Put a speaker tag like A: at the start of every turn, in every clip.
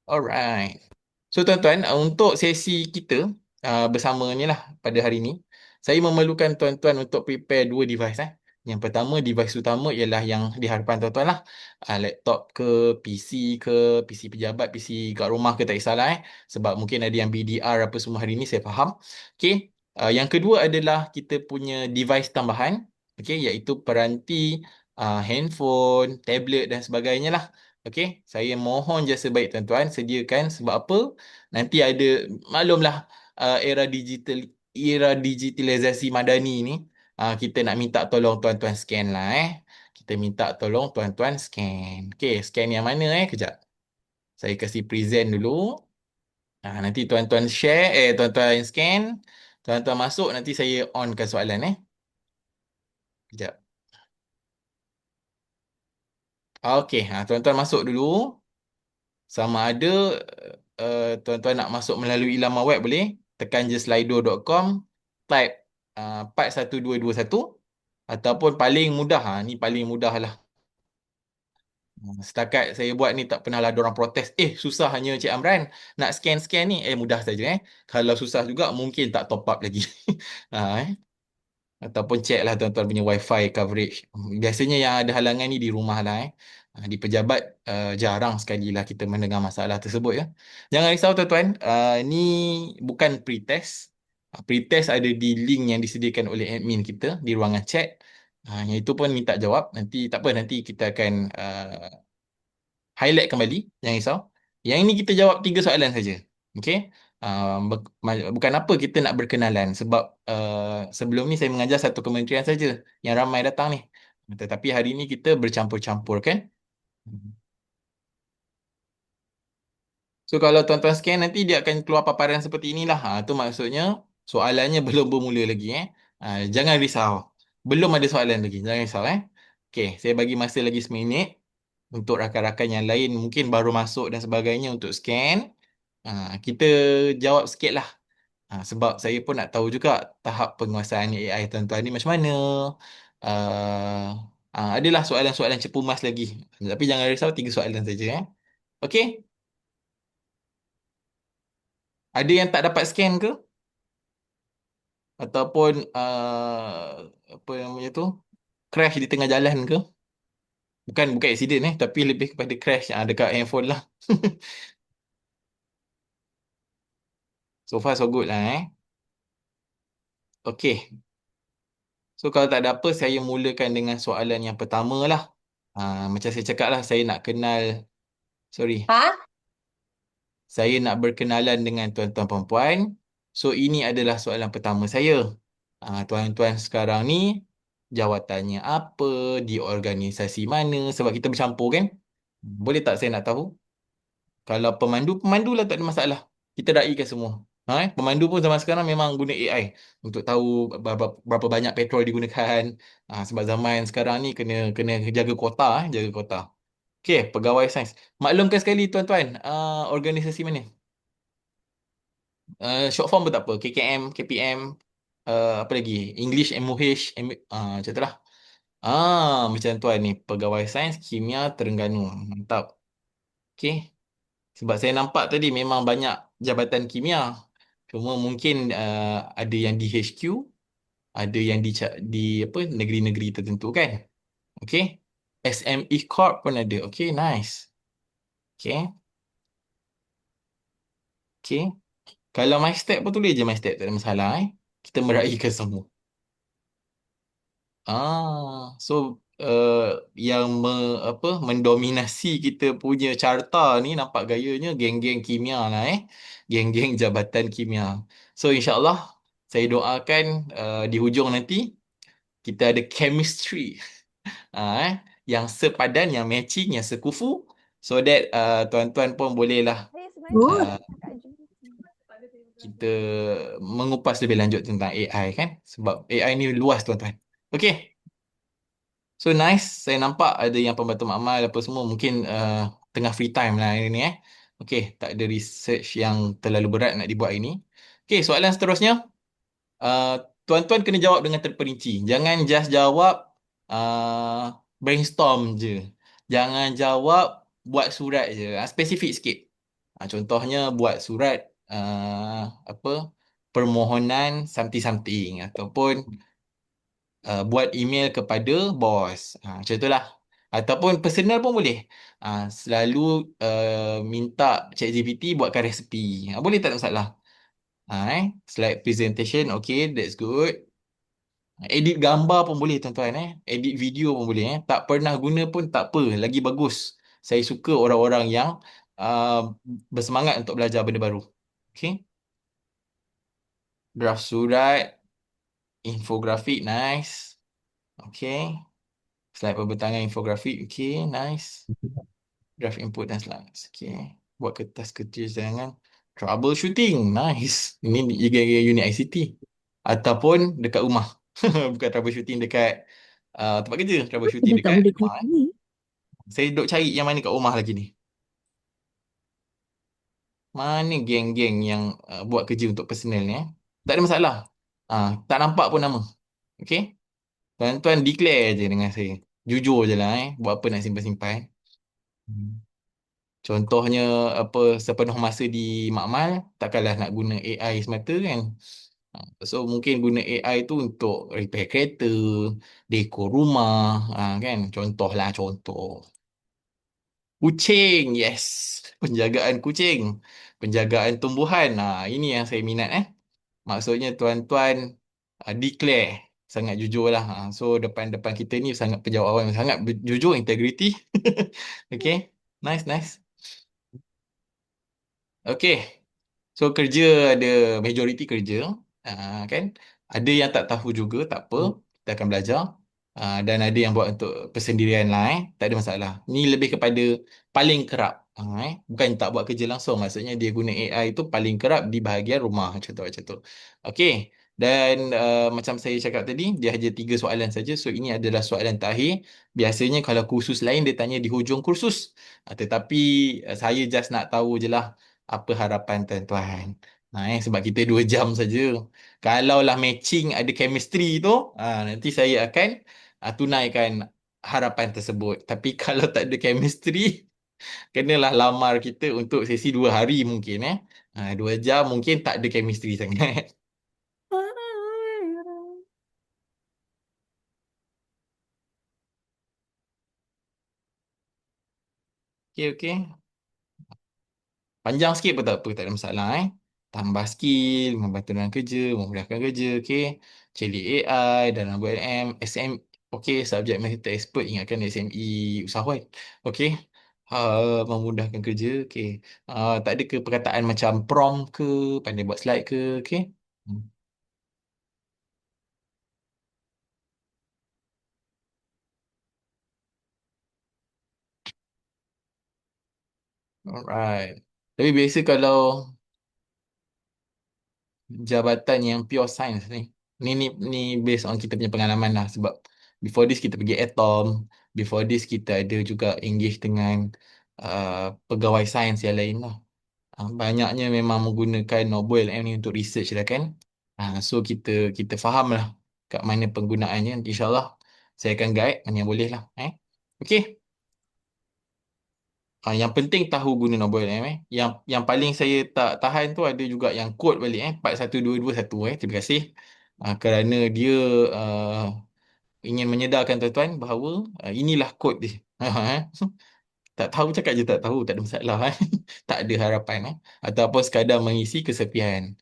A: Alright. So tuan-tuan, untuk sesi kita bersama ni lah pada hari ni, saya memerlukan tuan-tuan untuk prepare dua device. Yang pertama, device utama ialah yang di hadapan tuan-tuan lah. Laptop ke, PC pejabat, PC kat rumah ke, tak kisahlah Sebab mungkin ada yang BDR apa semua hari ni, saya faham. Okay. Yang kedua adalah kita punya device tambahan, okay, iaitu peranti, handphone, tablet dan sebagainya lah. Okey, saya mohon jasa baik tuan-tuan sediakan sebab apa? Nanti ada maklumlah era digitalisasi madani ni kita nak minta tolong tuan-tuan scan lah Kita minta tolong tuan-tuan scan. Okey, scan yang mana Kejap. Saya kasih present dulu. Nanti tuan-tuan share tuan-tuan scan, tuan-tuan masuk nanti saya onkan soalan Kejap. Okey, tuan-tuan masuk dulu. Sama ada tuan-tuan nak masuk melalui laman web boleh tekan je slido.com, type 41221 ataupun paling mudah ni paling mudah lah. Setakat saya buat ni tak pernah lah ada orang protes. Susah hanya Cik Amran nak scan-scan ni. Mudah saja Kalau susah juga mungkin tak top up lagi. ha, eh. Ataupun check lah tuan-tuan punya wifi coverage. Biasanya yang ada halangan ni di rumah lah Di pejabat jarang sekali lah kita mendengar masalah tersebut Jangan risau tuan-tuan, ni bukan pretest. Pretest ada di link yang disediakan oleh admin kita di ruangan chat. Yang itu pun minta jawab. Nanti tak apa, nanti kita akan highlight kembali, jangan risau. Yang ini kita jawab 3 soalan saja. Okey. Bukan apa kita nak berkenalan sebab sebelum ni saya mengajar satu kementerian saja yang ramai datang ni. Tetapi hari ini kita bercampur-campur kan. So kalau tuan-tuan scan nanti dia akan keluar paparan seperti inilah. Itu maksudnya soalannya belum bermula lagi Jangan risau. Belum ada soalan lagi. Jangan risau Okey, saya bagi masa lagi seminit untuk rakan-rakan yang lain mungkin baru masuk dan sebagainya untuk scan. Kita jawab sikit lah. Sebab saya pun nak tahu juga tahap penguasaan AI tuan-tuan ni macam mana. Adalah soalan-soalan cepu mas lagi. Tapi jangan risau, 3 soalan saja Okey? Ada yang tak dapat scan ke? Ataupun apa namanya tu? Crash di tengah jalan ke? Bukan accident tapi lebih kepada crash dekat handphone lah. So far so good lah Okey. So kalau tak ada apa, saya mulakan dengan soalan yang pertama lah. Macam saya cakap lah, saya nak kenal, sorry,
B: Ha?
A: saya nak berkenalan dengan tuan-tuan perempuan. So ini adalah soalan pertama saya. Tuan-tuan sekarang ni jawatannya apa, di organisasi mana, sebab kita bercampur kan. Boleh tak saya nak tahu? Kalau pemandu lah tak ada masalah. Kita raikan semua. Pemandu pun zaman sekarang memang guna AI untuk tahu berapa banyak petrol digunakan. Sebab zaman sekarang ni kena kena jaga kuota, jaga kuota. Okey, pegawai sains. Maklumkan sekali tuan-tuan, organisasi mana? Short form pun tak apa. KKM, KPM, apa lagi? English, MOH, macam itulah. Macam tuan ni, pegawai sains kimia Terengganu. Mantap. Okey. Sebab saya nampak tadi memang banyak jabatan kimia. Cuma mungkin ada yang di HQ, ada yang di apa negeri-negeri tertentu kan. Okey. SME Corp pun ada. Okey, nice. Okey. Okey. Kalau my step pun tulis je my step, tak ada masalah Kita meraihkan semua. So yang mendominasi kita punya carta ni nampak gayanya geng-geng kimia lah Geng-geng jabatan kimia. So insyaAllah saya doakan di hujung nanti kita ada chemistry yang sepadan, yang matching, yang sekufu, so that tuan-tuan pun bolehlah
B: Good.
A: uh, kita mengupas lebih lanjut tentang AI kan. Sebab AI ni luas tuan-tuan. Okey. So nice, saya nampak ada yang pembantu makmal apa semua mungkin tengah free time lah hari ni Okey, tak ada research yang terlalu berat nak dibuat ini. Okey, soalan seterusnya. Uh, Tuan-tuan kena jawab dengan terperinci. Jangan just jawab brainstorm je. Jangan jawab buat surat je. Spesifik sikit. Contohnya buat surat apa permohonan something something ataupun buat email kepada bos. Macam itulah. Ataupun personal pun boleh. Selalu minta ChatGPT buatkan resipi. Boleh tak ada masalah. Slide presentation, okay, that's good. Edit gambar pun boleh tuan-tuan Edit video pun boleh Tak pernah guna pun tak apa, lagi bagus. Saya suka orang-orang yang uh, bersemangat untuk belajar benda baru. Okay. Draft surat, infografik, nice. Okay. Slide pembentangkan infografik, okay, nice. Draft input dan slides, okay. Buat kertas kerja jangan. Troubleshooting, nice. Ini unit ICT. Ataupun dekat rumah. Bukan troubleshooting dekat tempat kerja, troubleshooting
B: Dia tak
A: dekat
B: boleh
A: rumah.
B: kerja ni.
A: Saya duk cari yang mana kat rumah lagi ni. Mana geng-geng yang buat kerja untuk personal ni Tak ada masalah. Tak nampak pun nama. Okay. Tuan-tuan declare je dengan saya. Jujur je lah Buat apa nak simpan-simpan. Hmm. Contohnya apa sepenuh masa di makmal, takkanlah nak guna AI semata kan. So mungkin guna AI tu untuk repair kereta, dekor rumah, kan. Contohlah contoh. Kucing, yes. Penjagaan kucing. Penjagaan tumbuhan. Ini yang saya minat Maksudnya tuan-tuan declare sangat jujur lah. So depan-depan kita ni sangat penjawatan yang sangat jujur, integriti. Okay. Nice, nice. Okay. So kerja ada majoriti kerja, kan? Ada yang tak tahu juga, tak apa. Kita akan belajar. Dan ada yang buat untuk persendirian lah, tak ada masalah. Ni lebih kepada paling kerap. Bukan tak buat kerja langsung. Maksudnya dia guna AI itu paling kerap di bahagian rumah. Macam tu, macam tu. Okay. Dan macam saya cakap tadi, dia hanya 3 soalan saja. So ini adalah soalan terakhir. Biasanya kalau kursus lain dia tanya di hujung kursus. Tetapi saya just nak tahu je lah apa harapan tuan-tuan. Sebab kita 2 jam saja. Kalaulah matching ada chemistry tu, nanti saya akan tunaikan harapan tersebut. Tapi kalau tak ada chemistry, kenalah lamar kita untuk sesi 2 hari mungkin 2 jam mungkin tak ada chemistry sangat. Okey, okey. Panjang sikit pun tak apa, tak ada masalah Tambah skill, membantu dalam kerja, memudahkan kerja, okey. Cari AI dalam WLM, SM, okey, subject matter expert, ingatkan SME usahawan. Okey. Memudahkan kerja, okey. Tak ada ke perkataan macam prompt ke, pandai buat slide ke, okey. Hmm. Alright. Tapi biasa kalau jabatan yang pure science ni. Ni based on kita punya pengalaman lah sebab before this kita pergi Atom, before this kita ada juga engage dengan pegawai sains yang lain lah. Banyaknya memang menggunakan Nobel M ni untuk research lah kan. So kita faham lah kat mana penggunaannya. InsyaAllah saya akan guide mana yang boleh lah. Okay. Yang penting tahu guna Nobel Yang paling saya tak tahan tu ada juga yang quote balik 41221 Terima kasih kerana dia uh, ingin menyedarkan tuan-tuan bahawa inilah quote dia. Tak tahu cakap je tak tahu, tak ada masalah Tak ada harapan Ataupun sekadar mengisi kesepian.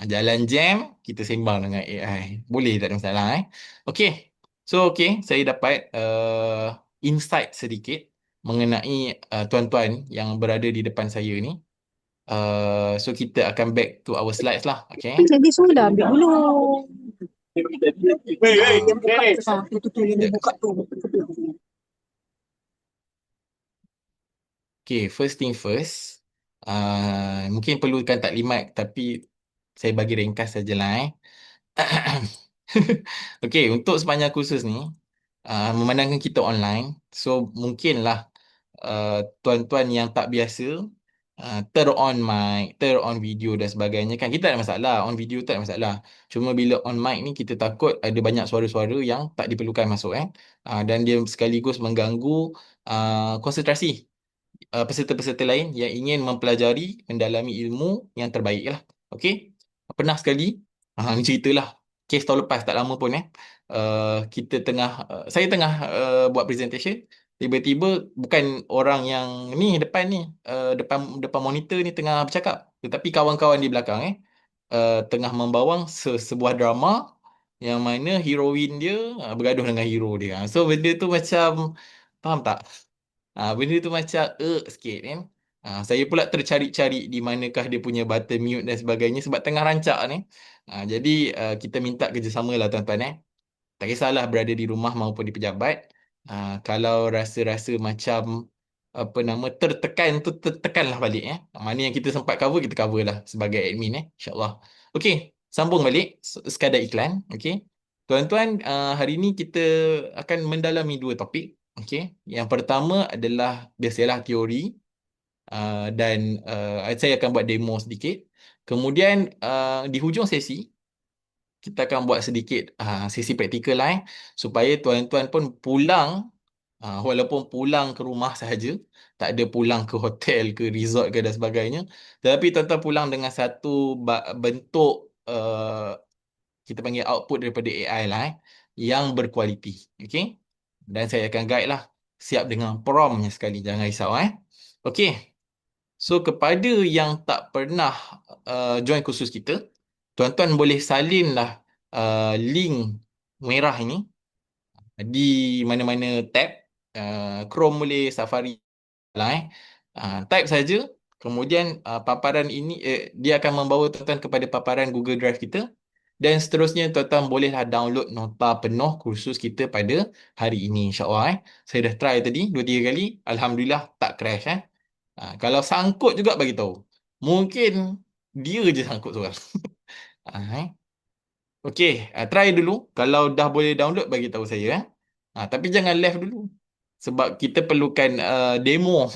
A: Jalan jam, kita sembang dengan AI. Boleh, tak ada masalah Okey. So okey, saya dapat insight sedikit mengenai tuan-tuan yang berada di depan saya ni. So kita akan back to our slides lah. Okay.
B: Jadi sudah ambil dulu.
A: Ah,
B: Yang
A: sekejap,
B: buka
A: sekejap.
B: tu.
A: Okay, first thing first. Mungkin perlukan taklimat tapi saya bagi ringkas sajalah Okey, untuk sepanjang kursus ni, memandangkan kita online, so mungkinlah tuan-tuan yang tak biasa turn on mic, turn on video dan sebagainya kan kita tak ada masalah, on video tak ada masalah. Cuma bila on mic ni kita takut ada banyak suara-suara yang tak diperlukan masuk dan dia sekaligus mengganggu konsentrasi peserta-peserta lain yang ingin mempelajari, mendalami ilmu yang terbaik lah. Okey? Pernah sekali, ni ceritalah. Kes tahun lepas, tak lama pun kita saya tengah buat presentation, tiba-tiba bukan orang yang depan depan depan monitor ni tengah bercakap, tetapi kawan-kawan di belakang tengah membawang sebuah drama yang mana heroin dia bergaduh dengan hero dia. So benda tu macam, faham tak? Benda tu macam sikit kan. Saya pula tercari-cari di manakah dia punya button mute dan sebagainya sebab tengah rancak ni. Jadi kita minta kerjasama lah tuan-tuan tak kisahlah berada di rumah maupun di pejabat. Kalau rasa-rasa macam apa nama tertekan tu tertekanlah balik Mana yang kita sempat cover kita cover lah sebagai admin insya-Allah. Okey, sambung balik sekadar iklan, okey. Tuan-tuan, hari ini kita akan mendalami dua topik, okey. Yang pertama adalah biasalah teori dan saya akan buat demo sedikit. Kemudian di hujung sesi kita akan buat sedikit sesi praktikal lah supaya tuan-tuan pun pulang walaupun pulang ke rumah sahaja, tak ada pulang ke hotel ke resort ke dan sebagainya, tetapi tuan-tuan pulang dengan satu bentuk kita panggil output daripada AI lah yang berkualiti. Okey? Dan saya akan guide lah, siap dengan promptnya sekali, jangan risau Okey. So kepada yang tak pernah join kursus kita, tuan-tuan boleh salinlah link merah ini di mana-mana tab, Chrome boleh, Safari lah type saja, kemudian paparan ini dia akan membawa tuan-tuan kepada paparan Google Drive kita, dan seterusnya tuan-tuan bolehlah download nota penuh kursus kita pada hari ini insya-Allah Saya dah try tadi 2-3 kali, alhamdulillah tak crash Kalau sangkut juga bagi tahu. Mungkin dia je sangkut seorang. Ah, Okey, try dulu. Kalau dah boleh download bagi tahu saya tapi jangan left dulu. Sebab kita perlukan demo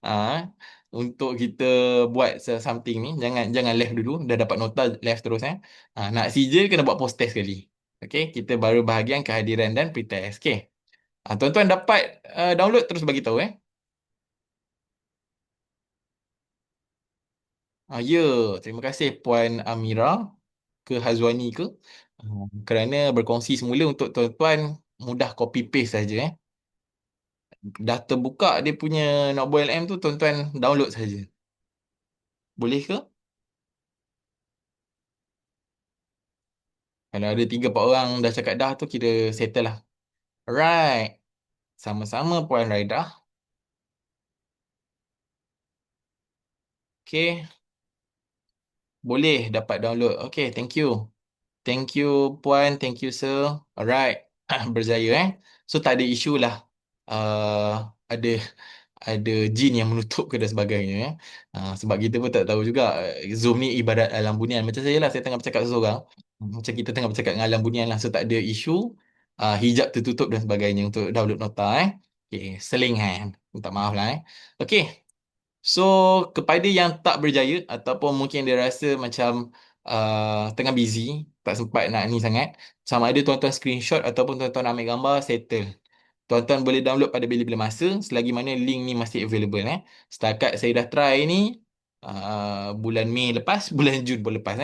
A: ah, untuk kita buat something ni. Jangan left dulu. Dah dapat nota left terus nak CJ kena buat post test sekali. Okey, kita baru bahagian kehadiran dan pretest. Okey. Tuan-tuan dapat download terus bagi tahu Ya, terima kasih Puan Amira ke Hazwani ke kerana berkongsi semula untuk tuan-tuan mudah copy paste saja Dah terbuka dia punya Notebook LM tu, tuan-tuan download saja. Boleh ke? Kalau ada 3-4 orang dah cakap dah tu kira settle lah. Alright. Sama-sama Puan Raida. Okay. Boleh dapat download. Okay, thank you. Thank you Puan, thank you sir. Alright. Berjaya So tak ada isu lah. Ada jin yang menutup ke dan sebagainya sebab kita pun tak tahu juga Zoom ni ibarat alam bunian macam saya lah, saya tengah bercakap seorang macam kita tengah bercakap dengan alam bunian lah, so tak ada isu hijab tertutup dan sebagainya untuk download nota okay, seling minta maaf lah okay. So kepada yang tak berjaya ataupun mungkin dia rasa macam tengah busy, tak sempat nak ni sangat, sama ada tuan-tuan screenshot ataupun tuan-tuan ambil gambar, settle. Tuan-tuan boleh download pada bila-bila masa selagi mana link ni masih available Setakat saya dah try ni bulan Mei lepas, bulan Jun pun lepas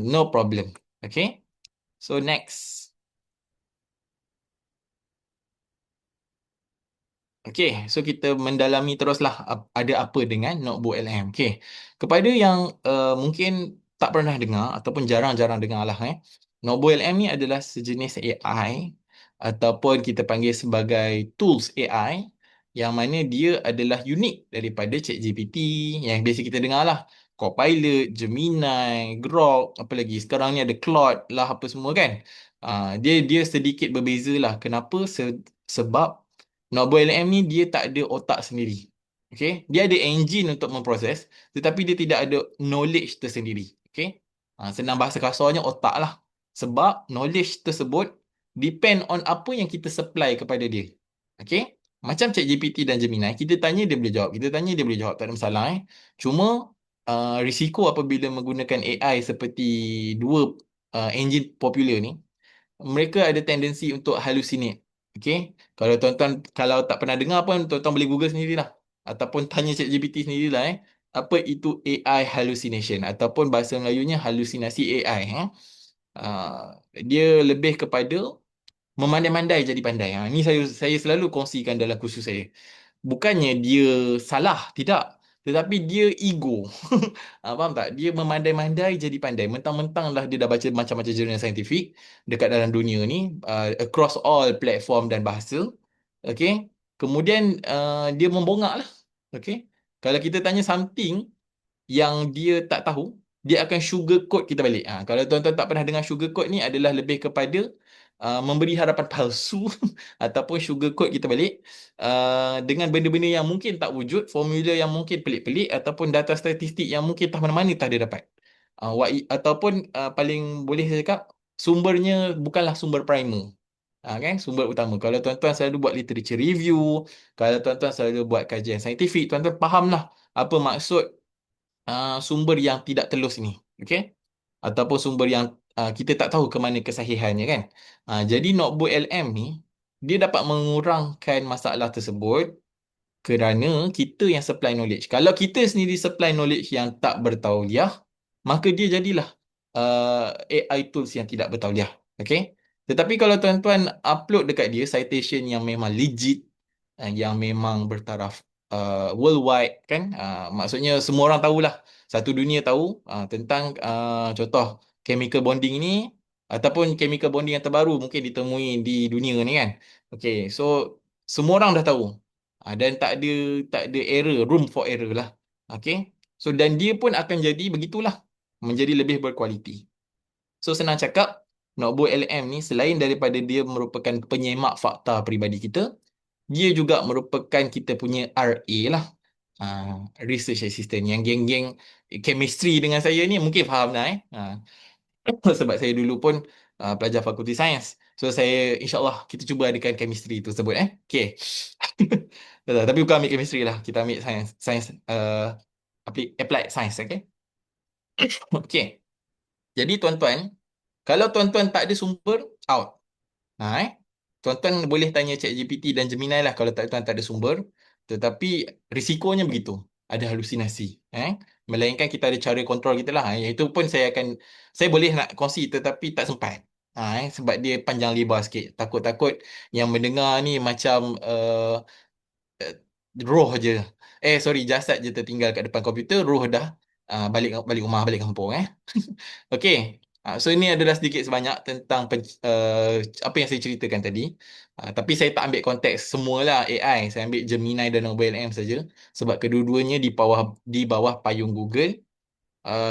A: no problem. Okay. So next. Okay, so kita mendalami teruslah ada apa dengan notebook LM. Okay, kepada yang mungkin tak pernah dengar ataupun jarang-jarang dengar lah notebook LM ni adalah sejenis AI ataupun kita panggil sebagai tools AI yang mana dia adalah unik daripada ChatGPT yang biasa kita dengar lah. Copilot, Gemini, Grok, apa lagi sekarang ni ada Claude lah apa semua kan. Dia sedikit berbeza lah. Kenapa? Sebab Notebook LM ni dia tak ada otak sendiri. Okay? Dia ada engine untuk memproses, tetapi dia tidak ada knowledge tersendiri. Okay? Senang bahasa kasarnya otak lah. Sebab knowledge tersebut depend on apa yang kita supply kepada dia. Okay? Macam ChatGPT dan Gemini, kita tanya dia boleh jawab. Kita tanya dia boleh jawab. Tak ada masalah Cuma risiko apabila menggunakan AI seperti dua engine popular ni, mereka ada tendensi untuk hallucinate. Okay? Kalau tuan-tuan kalau tak pernah dengar pun tuan-tuan boleh Google sendirilah. ataupun tanya ChatGPT sendirilah apa itu AI hallucination ataupun bahasa Melayunya halusinasi AI. Dia lebih kepada memandai-mandai jadi pandai. Ni saya selalu kongsikan dalam kursus saya. Bukannya dia salah, tidak. Tetapi dia ego. Faham tak? Dia memandai-mandai jadi pandai. Mentang-mentang lah dia dah baca macam-macam jurnal saintifik dekat dalam dunia ni, across all platform dan bahasa. Okay. Kemudian dia membongak lah. Okay. Kalau kita tanya something yang dia tak tahu, dia akan sugarcoat kita balik. Kalau tuan-tuan tak pernah dengar sugarcoat ni adalah lebih kepada memberi harapan palsu ataupun sugarcoat kita balik dengan benda-benda yang mungkin tak wujud, formula yang mungkin pelik-pelik ataupun data statistik yang mungkin tak mana-mana tak ada dapat. Ataupun paling boleh saya cakap sumbernya bukanlah sumber primer. Kan sumber utama. Kalau tuan-tuan selalu buat literature review, kalau tuan-tuan selalu buat kajian saintifik, tuan-tuan fahamlah apa maksud sumber yang tidak telus ni. Okey? Ataupun sumber yang kita tak tahu ke mana kesahihannya kan. Jadi notebook LM ni dia dapat mengurangkan masalah tersebut kerana kita yang supply knowledge. Kalau kita sendiri supply knowledge yang tak bertauliah, maka dia jadilah AI tools yang tidak bertauliah. Okey? Tetapi kalau tuan-tuan upload dekat dia citation yang memang legit, yang memang bertaraf worldwide kan, maksudnya semua orang tahulah, satu dunia tahu tentang contoh chemical bonding ini ataupun chemical bonding yang terbaru mungkin ditemui di dunia ni kan. Okey, so semua orang dah tahu. Dan tak ada error, room for error lah. Okey. So dan dia pun akan jadi begitulah, menjadi lebih berkualiti. So senang cakap, notebook LM ni selain daripada dia merupakan penyemak fakta peribadi kita, dia juga merupakan kita punya RA lah. Research assistant yang geng-geng chemistry dengan saya ni mungkin faham lah sebab saya dulu pun pelajar fakulti sains. So saya insyaAllah kita cuba adakan chemistry tu sebut Okay. Tapi bukan ambil chemistry lah. Kita ambil sains applied science. Okay. Okay. Jadi tuan-tuan, kalau tuan-tuan tak ada sumber, out. Ha, eh? Tuan-tuan boleh tanya ChatGPT dan Gemini lah kalau tuan-tuan tak ada sumber. Tetapi risikonya begitu. Ada halusinasi. Melainkan kita ada cara kontrol kita lah. Itu pun saya boleh nak kongsi tetapi tak sempat. Sebab dia panjang lebar sikit. Takut-takut yang mendengar ni macam uh, roh je. Sorry, jasad je tertinggal kat depan komputer, roh dah balik balik rumah, balik kampung. Okey. So ini adalah sedikit sebanyak tentang apa yang saya ceritakan tadi. Tapi saya tak ambil konteks semualah AI. Saya ambil Gemini dan OpenAI saja sebab kedua-duanya di bawah payung Google.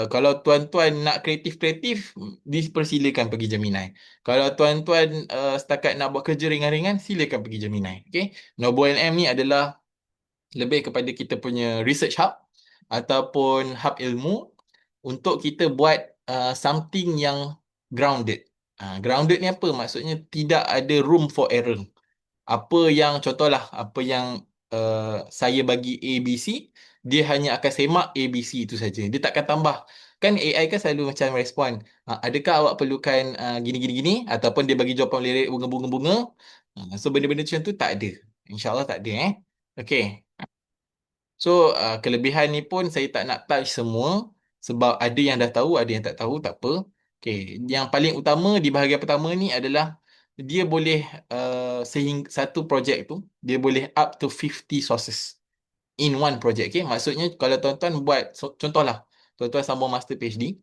A: Kalau tuan-tuan nak kreatif-kreatif, dipersilakan pergi Gemini. Kalau tuan-tuan setakat nak buat kerja ringan-ringan, silakan pergi Gemini. Okey. OpenAI ni adalah lebih kepada kita punya research hub ataupun hub ilmu untuk kita buat something yang grounded. Grounded ni apa? Maksudnya tidak ada room for error. Apa yang contohlah, apa yang saya bagi A, B, C, dia hanya akan semak A, B, C itu saja. Dia takkan tambah. Kan AI kan selalu macam respon. Adakah awak perlukan gini, gini, gini? Ataupun dia bagi jawapan lirik bunga-bunga-bunga. So benda-benda macam tu tak ada. InsyaAllah tak ada. Okay. So kelebihan ni pun saya tak nak touch semua sebab ada yang dah tahu, ada yang tak tahu, tak apa. Okay. Yang paling utama di bahagian pertama ni adalah dia boleh sehingga satu projek tu dia boleh up to 50 sources in one project. Okay. Maksudnya kalau tuan-tuan buat contohlah tuan-tuan sambung master PhD,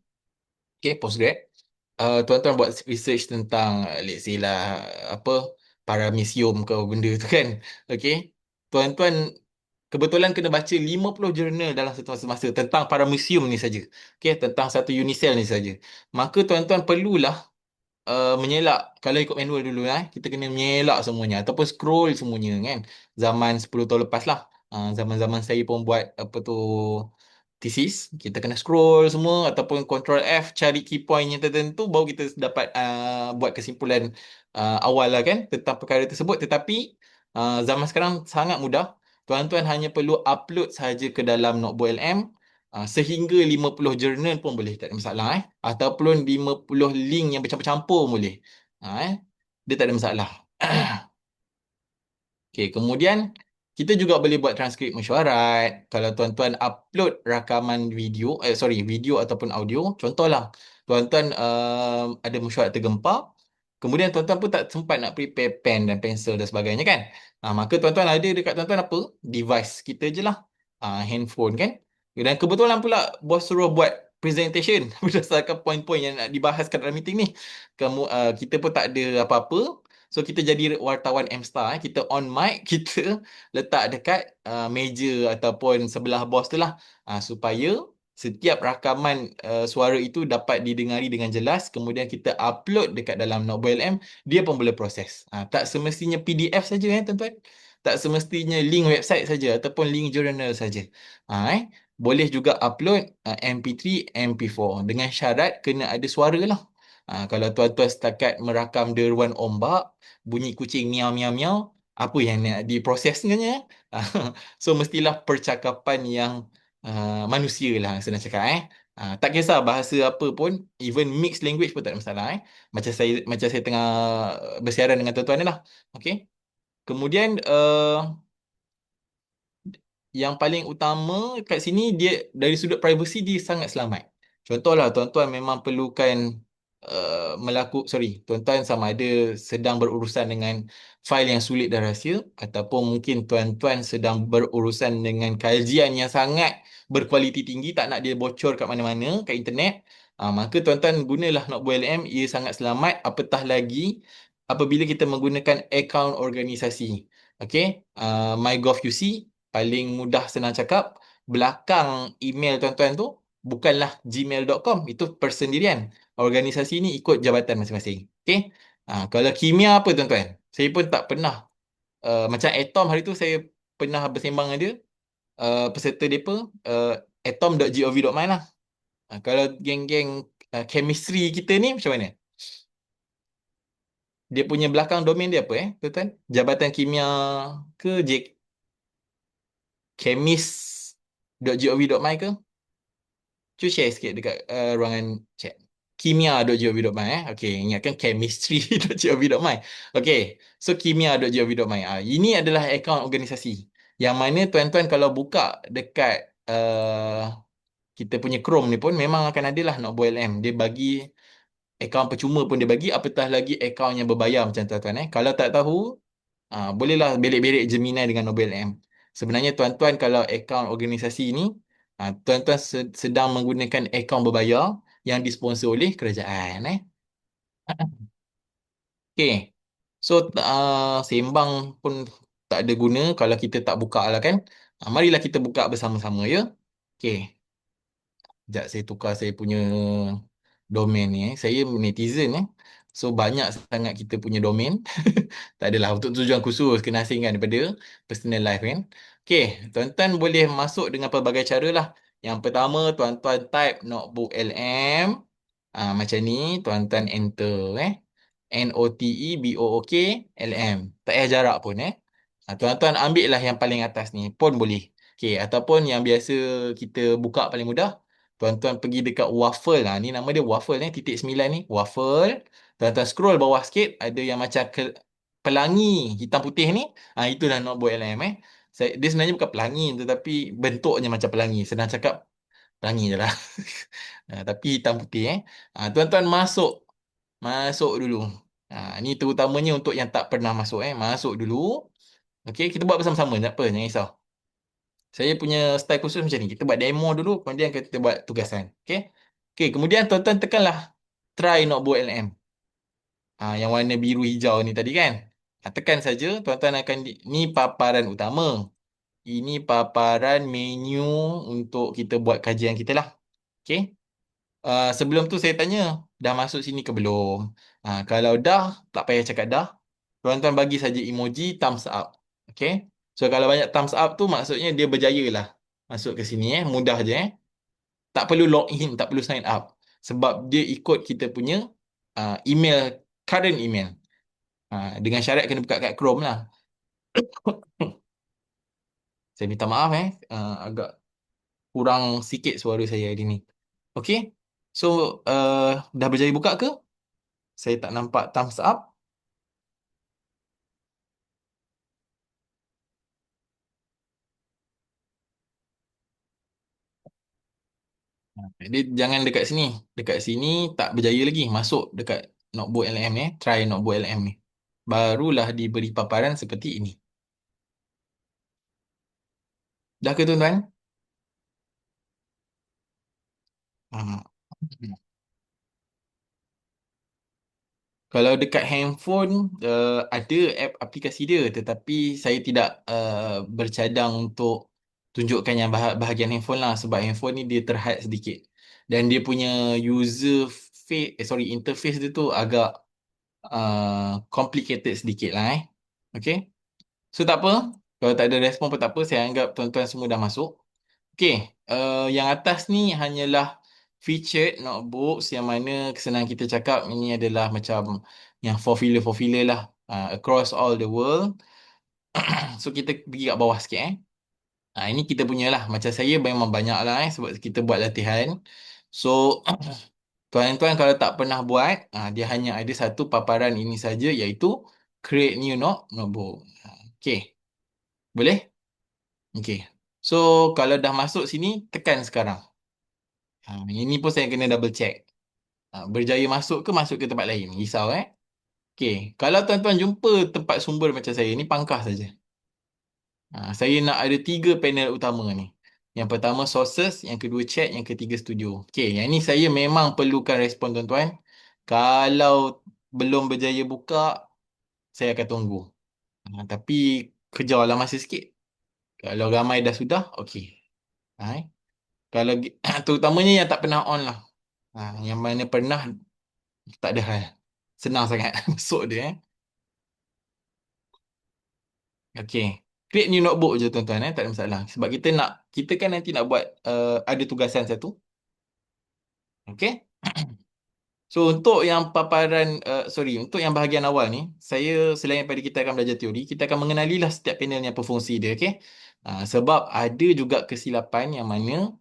A: okay, postgrad, tuan-tuan buat research tentang let's say lah apa paramecium ke benda tu kan. Okay. Tuan-tuan kebetulan kena baca 50 jurnal dalam satu masa tentang paramecium ni saja. Okey, tentang satu unicell ni saja. Maka tuan-tuan perlulah menyelak. Kalau ikut manual dulu kita kena menyelak semuanya ataupun scroll semuanya kan. Zaman 10 tahun lepas lah. Zaman-zaman saya pun buat apa tu thesis, kita kena scroll semua ataupun control F cari key point yang tertentu baru kita dapat buat kesimpulan awal lah kan tentang perkara tersebut. Tetapi zaman sekarang sangat mudah. Tuan-tuan hanya perlu upload saja ke dalam notebook LM sehingga 50 jurnal pun boleh, tak ada masalah ataupun 50 link yang bercampur-campur boleh. Dia tak ada masalah. Okey, kemudian Kita juga boleh buat transkrip mesyuarat. Kalau tuan-tuan upload rakaman video, video ataupun audio, contohlah, tuan-tuan ada mesyuarat tergempar, kemudian tuan-tuan pun tak sempat nak prepare pen dan pensel dan sebagainya kan. Maka tuan-tuan ada dekat tuan-tuan apa? Device kita je lah. Handphone kan. Dan kebetulan pula bos suruh buat presentation berdasarkan poin-poin yang nak dibahaskan dalam meeting ni. Kita pun tak ada apa-apa. So kita jadi wartawan M-Star, kita on mic, kita letak dekat meja ataupun sebelah bos tu lah, supaya setiap rakaman suara itu dapat didengari dengan jelas, kemudian kita upload dekat dalam Notebook LM, dia pun boleh proses. Tak semestinya PDF saja tuan-tuan. Tak semestinya link website saja ataupun link jurnal saja. Boleh juga upload MP3, MP4 dengan syarat kena ada suara lah. Kalau tuan-tuan setakat merakam deruan ombak, bunyi kucing miau miau miau, apa yang nak diproses sebenarnya? So mestilah percakapan yang manusia lah senang cakap tak kisah bahasa apa pun, even mixed language pun tak ada masalah macam saya tengah bersiaran dengan tuan-tuan ni lah. Okey. Kemudian yang paling utama kat sini, dia dari sudut privacy dia sangat selamat. Contohlah tuan-tuan memang perlukan tuan-tuan sama ada sedang berurusan dengan fail yang sulit dan rahsia, ataupun mungkin tuan-tuan sedang berurusan dengan kajian yang sangat berkualiti tinggi, tak nak dia bocor kat mana-mana kat internet. Maka tuan-tuan gunalah Notebook LM, ia sangat selamat, apatah lagi apabila kita menggunakan akaun organisasi. Okey, MyGovUC paling mudah senang cakap, belakang email tuan-tuan tu bukanlah gmail.com, itu persendirian. Organisasi ni ikut jabatan masing-masing. Okey. Kalau kimia apa tuan-tuan? Saya pun tak pernah macam Atom hari tu saya pernah bersembang dengan dia, peserta depa atom.gov.my lah. Kalau geng-geng chemistry kita ni macam mana? Dia punya belakang domain dia apa tuan-tuan? Jabatan Kimia ke chemist.gov.my ke? Cuba share sikit dekat ruangan chat. Kimia.gov.my Okey, ingatkan chemistry.gov.my. Okey, so kimia.gov.my. Ini adalah akaun organisasi yang mana tuan-tuan kalau buka dekat kita punya Chrome ni pun memang akan adalah Notebook LM. Dia bagi akaun percuma pun dia bagi, apatah lagi akaun yang berbayar macam tuan-tuan Kalau tak tahu, bolehlah belik-belik Gemini dengan Nobel M. Sebenarnya tuan-tuan kalau akaun organisasi ini, tuan-tuan sedang menggunakan akaun berbayar yang disponsor oleh kerajaan Okey. So sembang pun tak ada guna kalau kita tak buka lah kan. Marilah kita buka bersama-sama ya. Okey. Sekejap saya tukar saya punya domain ni Saya netizen So banyak sangat kita punya domain. Tak adalah untuk tujuan khusus kena asingkan daripada personal life kan. Okey, tuan-tuan boleh masuk dengan pelbagai cara lah. Yang pertama, tuan-tuan type Notebook LM. Macam ni, tuan-tuan enter Notebook LM. Tak payah jarak pun tuan-tuan ambil lah yang paling atas ni pun boleh. Okey, ataupun yang biasa kita buka paling mudah, tuan-tuan pergi dekat Waffle ni nama dia Waffle titik 9 ni, Waffle. Tuan-tuan scroll bawah sikit, ada yang macam pelangi hitam putih ni. Itulah Notebook LM dia sebenarnya bukan pelangi tetapi bentuknya macam pelangi. Senang cakap pelangi je lah. Tapi hitam putih tuan-tuan masuk dulu. Ni terutamanya untuk yang tak pernah masuk masuk dulu. Okey, kita buat bersama-sama, tak apa, jangan risau. Saya punya style khusus macam ni. Kita buat demo dulu, kemudian kita buat tugasan. Okey. Okey, kemudian tuan-tuan tekanlah try Notebook LM. Yang warna biru hijau ni tadi kan. Tekan saja, tuan-tuan akan ni paparan utama. Ini paparan menu untuk kita buat kajian kita lah. Okey. Sebelum tu saya tanya, dah masuk sini ke belum? Kalau dah, tak payah cakap dah. Tuan-tuan bagi saja emoji thumbs up. Okey. So kalau banyak thumbs up tu maksudnya dia berjaya lah masuk ke sini mudah je Tak perlu login, tak perlu sign up. Sebab dia ikut kita punya email, current email. Dengan syarat kena buka kat Chrome lah. Saya minta maaf agak kurang sikit suara saya hari ni. Okey. So dah berjaya buka ke? Saya tak nampak thumbs up. Dia jangan dekat sini. Dekat sini tak berjaya lagi. Masuk dekat notebook LM ni. Try notebook LM ni. Barulah diberi paparan seperti ini. Dah ke tuan-tuan? Ha. Kalau dekat handphone ada app aplikasi dia, tetapi saya tidak bercadang untuk tunjukkan yang bahagian handphone lah, sebab handphone ni dia terhad sedikit dan dia punya interface dia tu agak complicated sedikit lah Okay. So tak apa, kalau tak ada respon pun tak apa, saya anggap tuan-tuan semua dah masuk. Okay, yang atas ni hanyalah featured notebooks yang mana senang kita cakap ini adalah macam yang for filler lah, across all the world. So kita pergi kat bawah sikit ini kita punya lah. Macam saya memang banyak lah sebab kita buat latihan. So tuan-tuan kalau tak pernah buat, dia hanya ada satu paparan ini saja, iaitu create new notebook. Okay, boleh? Okay. So kalau dah masuk sini, tekan sekarang. Ini pun saya kena double check. Berjaya masuk ke masuk ke tempat lain? Risau Okey, kalau tuan-tuan jumpa tempat sumber macam saya, ni pangkah saja. Saya nak ada 3 panel utama ni. Yang pertama sources, yang kedua chat, yang ketiga studio. Okey, yang ni saya memang perlukan respon tuan-tuan. Kalau belum berjaya buka, saya akan tunggu. Tapi kejarlah masa sikit. Kalau ramai dah sudah, okey. Kalau terutamanya yang tak pernah on lah. Yang mana pernah tak ada hal. Senang sangat masuk dia Okey. Create new notebook je tuan-tuan tak ada masalah. Sebab kita kan nanti nak buat ada tugasan satu. Okey. So untuk yang untuk yang bahagian awal ni, saya selain daripada kita akan belajar teori, kita akan mengenalilah setiap panelnya apa fungsi dia, okey? Sebab ada juga kesilapan yang mana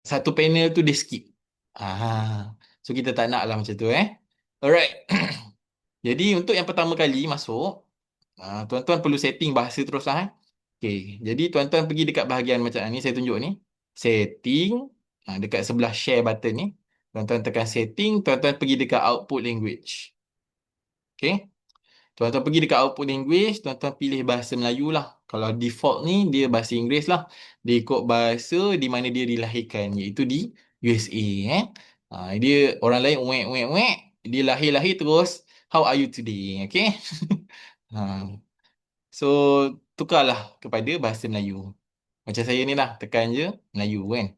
A: satu panel tu dia skip. So kita tak nak lah macam tu Alright. Jadi untuk yang pertama kali masuk, tuan-tuan perlu setting bahasa terus lah Okay. Jadi tuan-tuan pergi dekat bahagian macam ni, saya tunjuk ni. Setting. Dekat sebelah share button ni. Tuan-tuan tekan setting, tuan-tuan pergi dekat output language. Okay. Tuan-tuan pergi dekat output language, tuan-tuan pilih bahasa Melayu lah. Kalau default ni, dia bahasa Inggeris lah. Dia ikut bahasa di mana dia dilahirkan, iaitu di USA Dia orang lain, wek, wek, wek. Dia lahir-lahir terus, how are you today? Okay. ha. So, tukarlah kepada bahasa Melayu. Macam saya ni lah, tekan je Melayu kan.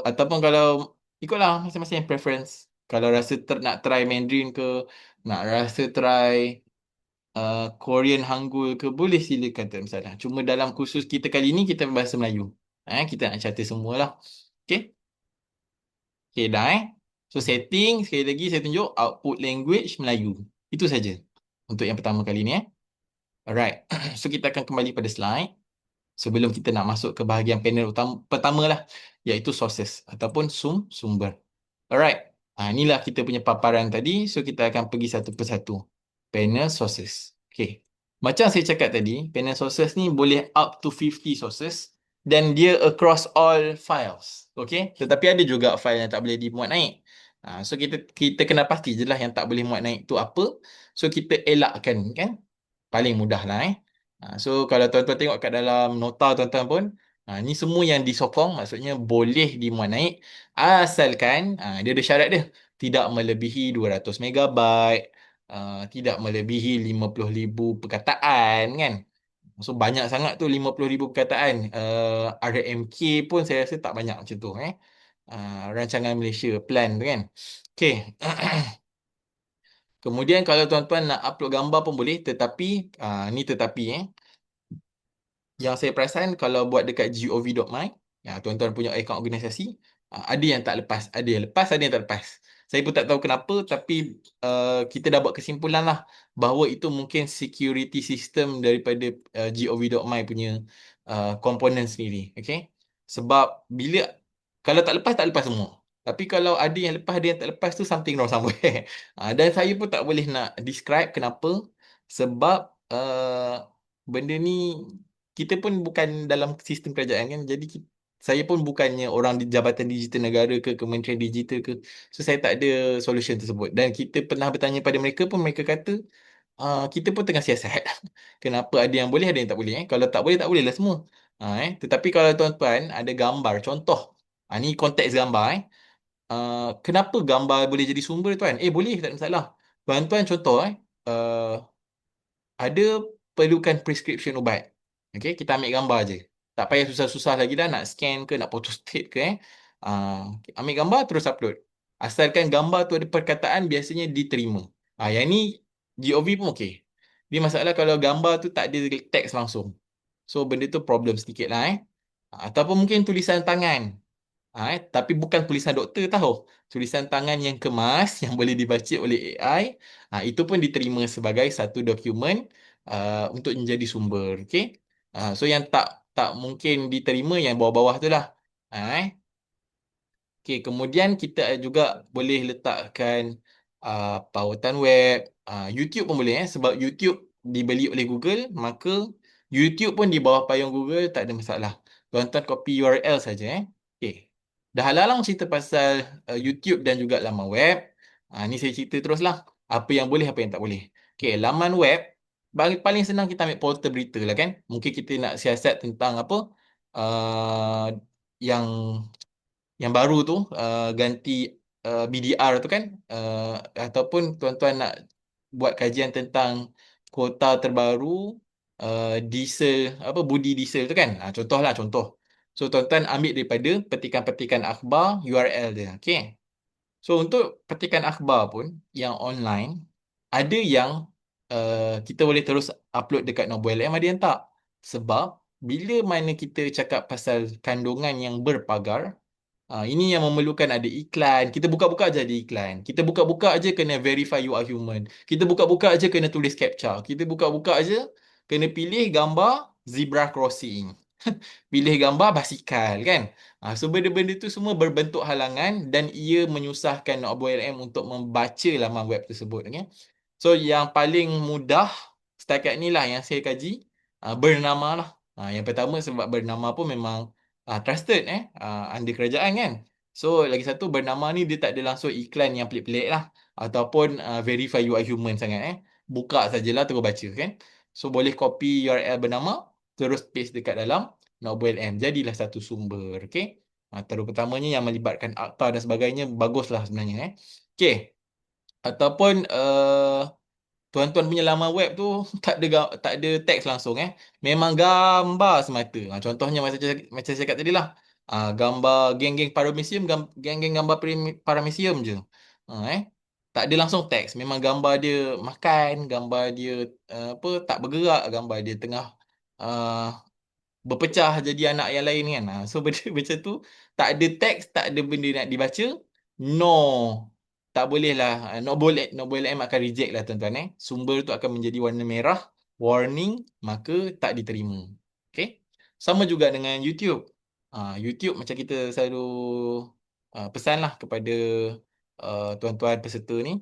A: Ataupun kalau ikutlah masing-masing preference. Kalau rasa nak try Mandarin ke, nak rasa try Korean Hangul ke, boleh silakan tak masalah. Cuma dalam kursus kita kali ni, kita bahasa Melayu. Kita nak catat semualah. Okay? Okay dah So setting, sekali lagi saya tunjuk output language Melayu. Itu saja untuk yang pertama kali ni Alright. So kita akan kembali pada slide sebelum kita nak masuk ke bahagian panel utama pertama lah, iaitu sources ataupun sumber. Alright. Inilah kita punya paparan tadi. So kita akan pergi satu persatu. Panel sources. Okay. Macam saya cakap tadi, panel sources ni boleh up to 50 sources dan dia across all files. Okay. Tetapi ada juga file yang tak boleh dimuat naik. So kita kena pasti je lah yang tak boleh muat naik tu apa. So kita elakkan kan. Paling mudah lah So kalau tuan-tuan tengok kat dalam nota tuan-tuan pun, ni semua yang disokong, maksudnya boleh dimuat naik asalkan dia ada syarat dia. Tidak melebihi 200 megabyte, tidak melebihi 50,000 perkataan kan. So banyak sangat tu 50,000 perkataan. RMK pun saya rasa tak banyak macam tu Rancangan Malaysia plan tu kan. Okay. Kemudian kalau tuan-tuan nak upload gambar pun boleh, tetapi ni tetapi yang saya perasan kalau buat dekat gov.my, tuan-tuan punya akaun organisasi, ada yang tak lepas, ada yang lepas, ada yang tak lepas. Saya pun tak tahu kenapa, tapi kita dah buat kesimpulan lah bahawa itu mungkin security system daripada gov.my punya komponen sendiri. Okay? Sebab kalau tak lepas semua. Tapi kalau ada yang lepas, ada yang tak lepas tu something wrong somewhere. Dan saya pun tak boleh nak describe kenapa. Sebab benda ni kita pun bukan dalam sistem kerajaan kan. Jadi Saya pun bukannya orang di Jabatan Digital Negara ke Kementerian Digital ke. So saya tak ada solution tersebut. Dan kita pernah bertanya pada mereka pun mereka kata kita pun tengah siasat. Kenapa ada yang boleh ada yang tak boleh. Kalau tak boleh tak boleh lah semua. Tetapi kalau tuan-tuan ada gambar contoh. Ni konteks gambar. Kenapa gambar boleh jadi sumber tuan? Boleh tak ada masalah. Tuan-tuan contoh ada perlukan prescription ubat. Okey, kita ambil gambar je. Tak payah susah-susah lagi dah nak scan ke, nak photostat ke. Ambil gambar terus upload. Asalkan gambar tu ada perkataan biasanya diterima. Yang ni GOV pun okey. Dia masalah kalau gambar tu tak ada teks langsung. So benda tu problem sedikit lah Ataupun mungkin tulisan tangan. Tapi bukan tulisan doktor tahu. Tulisan tangan yang kemas yang boleh dibaca oleh AI, itu pun diterima sebagai satu dokumen untuk menjadi sumber. Okey. So yang tak tak mungkin diterima yang bawah-bawah tu lah. Okey, kemudian kita juga boleh letakkan pautan web, YouTube pun boleh sebab YouTube dibeli oleh Google, maka YouTube pun di bawah payung Google tak ada masalah. Tuan-tuan copy URL saja Okey. Dah lalang cerita pasal YouTube dan juga laman web. Ni saya cerita teruslah. Apa yang boleh, apa yang tak boleh. Okey, laman web paling senang kita ambil portal berita lah kan. Mungkin kita nak siasat tentang apa uh, yang yang baru tu ganti BDR tu kan ataupun tuan-tuan nak buat kajian tentang kuota terbaru diesel apa budi diesel tu kan contohlah contoh so tuan-tuan ambil daripada petikan-petikan akhbar URL dia okey so untuk petikan akhbar pun yang online ada yang kita boleh terus upload dekat Nobo LM ada yang tak sebab bila mana kita cakap pasal kandungan yang berpagar ini yang memerlukan ada iklan. Kita buka-buka aja ada iklan. Kita buka-buka aja kena verify you are human. Kita buka-buka aja kena tulis captcha. Kita buka-buka aja kena pilih gambar zebra crossing. Pilih gambar basikal kan. So benda-benda tu semua berbentuk halangan dan ia menyusahkan OLM untuk membaca laman web tersebut. Okay? So yang paling mudah setakat ni lah yang saya kaji bernama lah. Yang pertama sebab bernama pun memang trusted under kerajaan kan. So lagi satu bernama ni dia tak ada langsung iklan yang pelik-pelik lah ataupun verify you are human sangat Buka sajalah terus baca kan. So boleh copy URL bernama terus paste dekat dalam Novel M. Jadilah satu sumber okey. Terus pertamanya yang melibatkan akta dan sebagainya baguslah sebenarnya Okey. Ataupun tuan-tuan punya laman web tu tak ada teks langsung Memang gambar semata. Contohnya macam saya cakap tadi lah. Gambar geng-geng paramecium, geng-geng gambar paramecium je. Tak ada langsung teks. Memang gambar dia makan, gambar dia apa tak bergerak, gambar dia tengah uh, berpecah jadi anak yang lain kan. So benda macam tu tak ada teks, tak ada benda nak dibaca. No. Tak boleh lah. No boleh M akan reject lah tuan-tuan Sumber tu akan menjadi warna merah, warning, maka tak diterima. Okay. Sama juga dengan YouTube. YouTube macam kita selalu pesanlah kepada tuan-tuan peserta ni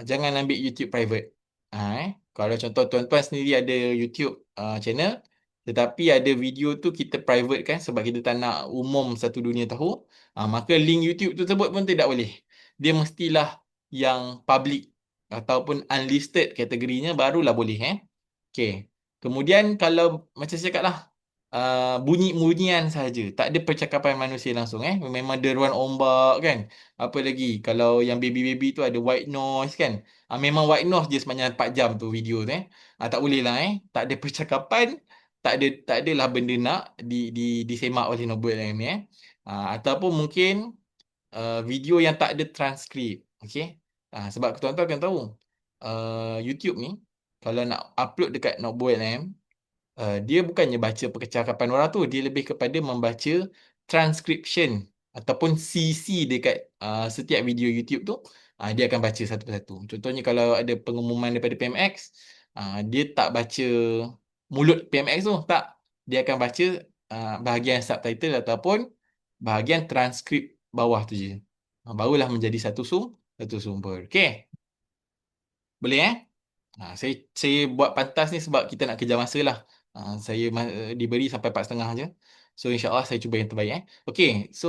A: jangan ambil YouTube private. Kalau contoh tuan-tuan sendiri ada YouTube channel tetapi ada video tu kita private kan sebab kita tak nak umum satu dunia tahu, maka link YouTube tu tersebut pun tidak boleh. Dia mestilah yang public ataupun unlisted kategorinya barulah boleh Okey. Kemudian kalau macam saya cakap lah bunyi-bunyian saja, tak ada percakapan manusia langsung memang deruan ombak kan. Apa lagi kalau yang baby-baby tu ada white noise kan. Memang white noise je sepanjang 4 jam tu video tu tak boleh lah tak ada percakapan, tak adalah benda nak disemak oleh Nobel ni ataupun mungkin video yang tak ada transkrip. Okey. Sebab tuan-tuan akan tahu YouTube ni kalau nak upload dekat Notebook LM dia bukannya baca percakapan orang tu, dia lebih kepada membaca transcription ataupun CC dekat setiap video YouTube tu, dia akan baca satu persatu. Contohnya kalau ada pengumuman daripada PMX, dia tak baca mulut PMX tu, tak. Dia akan baca bahagian subtitle ataupun bahagian transkrip bawah tu je. Barulah menjadi satu sumber. Okey. Boleh saya buat pantas ni sebab kita nak kejar masa lah. Saya diberi sampai 4.30 je. So insyaAllah saya cuba yang terbaik. Okey, so